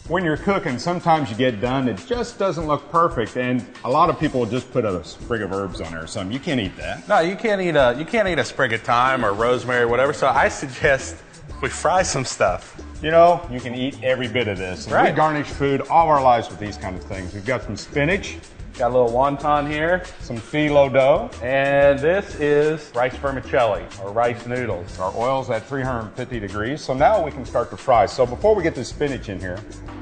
When you're cooking, sometimes you get done, it just doesn't look perfect, and a lot of people just put a sprig of herbs on there or something. You can't eat that. No, you can't eat a sprig of thyme or rosemary or whatever. So I suggest we fry some stuff. You know, you can eat every bit of this. Right. We garnish food all our lives with these kind of things. We've got some spinach. Got a little wonton here. Some phyllo dough. And this is rice vermicelli, or rice noodles. Our oil's at 350 degrees, so now we can start to fry. So before we get the spinach in here,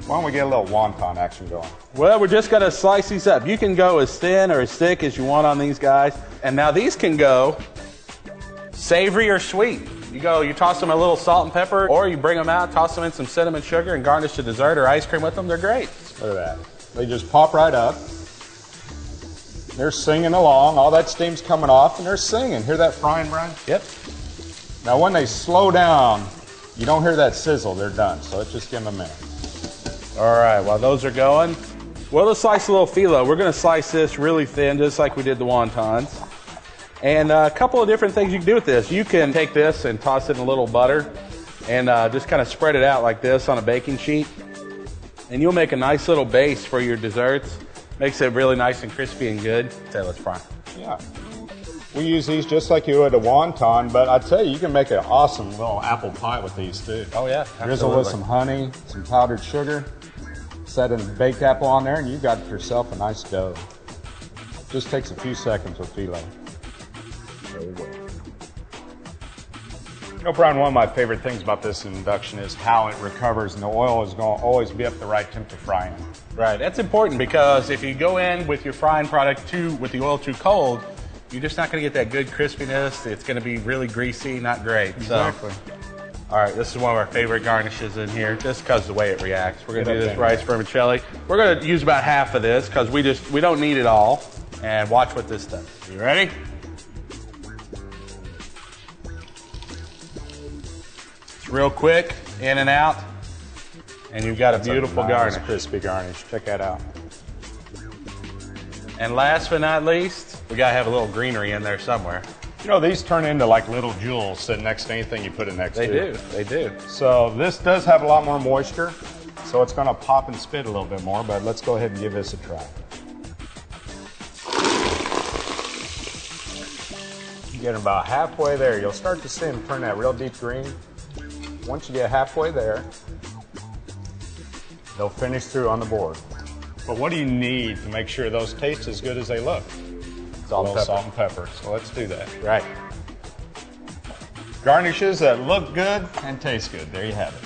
why don't we get a little wonton action going? Well, we're just gonna slice these up. You can go as thin or as thick as you want on these guys. And now these can go savory or sweet. You toss them a little salt and pepper, or you bring them out, toss them in some cinnamon sugar, and garnish the dessert or ice cream with them. They're great. Look at that. They just pop right up. They're singing along. All that steam's coming off, and they're singing. Hear that frying, Brian? Yep. Now, when they slow down, you don't hear that sizzle. They're done. So let's just give them a minute. All right, while those are going, well, let's slice a little phyllo. We're going to slice this really thin, just like we did the wontons. And a couple of different things you can do with this. You can take this and toss it in a little butter and just kind of spread it out like this on a baking sheet. And you'll make a nice little base for your desserts. Makes it really nice and crispy and good. So let's fry. Yeah. We use these just like you would a wonton, but I tell you can make an awesome little apple pie with these too. Oh yeah, drizzle with some honey, some powdered sugar, set a baked apple on there, and you've got yourself a nice dough. Just takes a few seconds with phyllo. There we go. You know, Brian, one of my favorite things about this induction is how it recovers, and the oil is going to always be up the right temp to fry in. Right, that's important because if you go in with your frying product with the oil too cold, you're just not going to get that good crispiness. It's going to be really greasy, not great. Exactly. So, all right, this is one of our favorite garnishes in here, just because of the way it reacts. We're going to do this rice vermicelli. We're going to use about half of this because we don't need it all. And watch what this does. You ready? It's real quick, in and out, and you've got a beautiful garnish. Crispy garnish. Check that out. And last but not least, we got to have a little greenery in there somewhere. You know, these turn into like little jewels sitting next to anything you put it next to. They do. So this does have a lot more moisture, so it's going to pop and spit a little bit more, but let's go ahead and give this a try. You get about halfway there, you'll start to see them turn that real deep green. Once you get halfway there, they'll finish through on the board. But what do you need to make sure those taste as good as they look? Salt and pepper. So let's do that. Right. Garnishes that look good and taste good. There you have it.